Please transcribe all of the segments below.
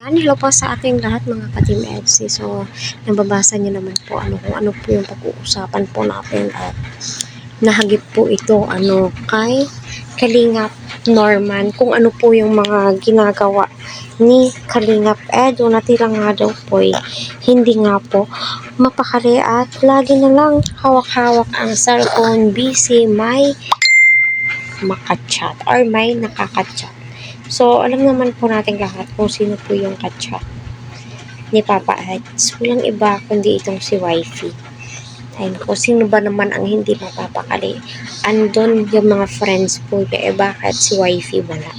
Hello po sa ating lahat mga ka-Team EDSI. So, nababasa niyo naman po kung ano po yung pag-uusapan po natin at nahagip po ito kay Kalingap Norman kung ano po yung mga ginagawa ni Kalingap Edo na tila nga daw po hindi nga po mapakali at lagi na lang hawak-hawak ang cellphone, busy, may makachat or may nakakachat. So, alam naman po natin lahat kung sino po yung katchat ni Papa Eds. Walang iba kundi itong si Wifey. Ayun, kung sino ba naman ang hindi mapapakali. Andun yung mga friends po niya, bakit si Wifey wala.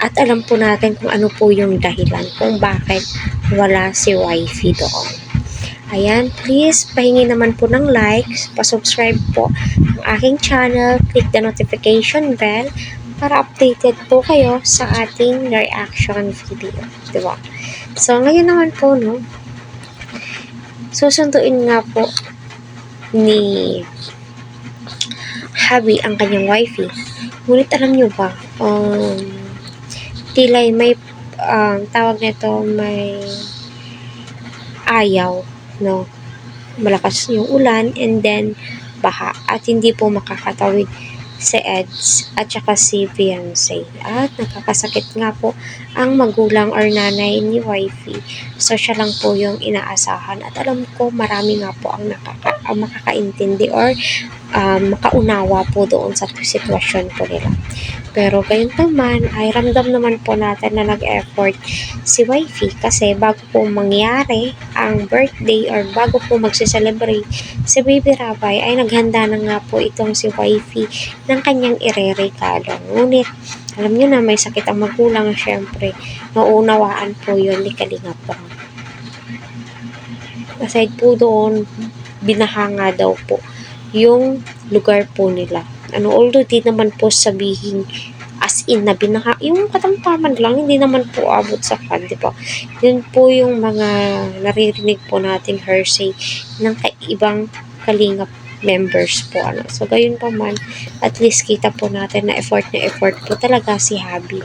At alam po natin kung ano po yung dahilan kung bakit wala si Wifey doon. Ayan, please, pahingi naman po ng likes, pa-subscribe po ang aking channel, click the notification bell, para updated po kayo sa ating reaction video, diba? So, ngayon naman po, susunduin nga po ni Habi ang kanyang wifey. Ngunit alam nyo ba, tila may, tawag nito, may ayaw, malakas yung ulan and then baha at hindi po makakatawid si Eds at saka si Fiancé. At nakakasakit nga po ang magulang or nanay ni Wifey. So, siya lang po yung inaasahan. At alam ko, marami nga po ang makakaintindi or makaunawa po doon sa sitwasyon po nila. Pero gayon naman, ay ramdam naman po natin na nag-effort si Wifey kasi bago po mangyari ang birthday or bago po magse-celebrate si Baby Rabay ay naghanda na nga po itong si Wifey ng kanyang ireregalo. Ngunit, alam nyo na may sakit ang magulang, syempre, maunawaan po yun ni Kalingap po. Aside po doon, binahanga daw po yung lugar po nila. Although di naman po sabihin as in na binaha, yung katamtaman lang, hindi naman po abot sa kan, di ba? Yun po yung mga naririnig po nating hearsay ng ibang Kalingap members po. So, gayon pa man, at least kita po natin na effort po talaga si Habi.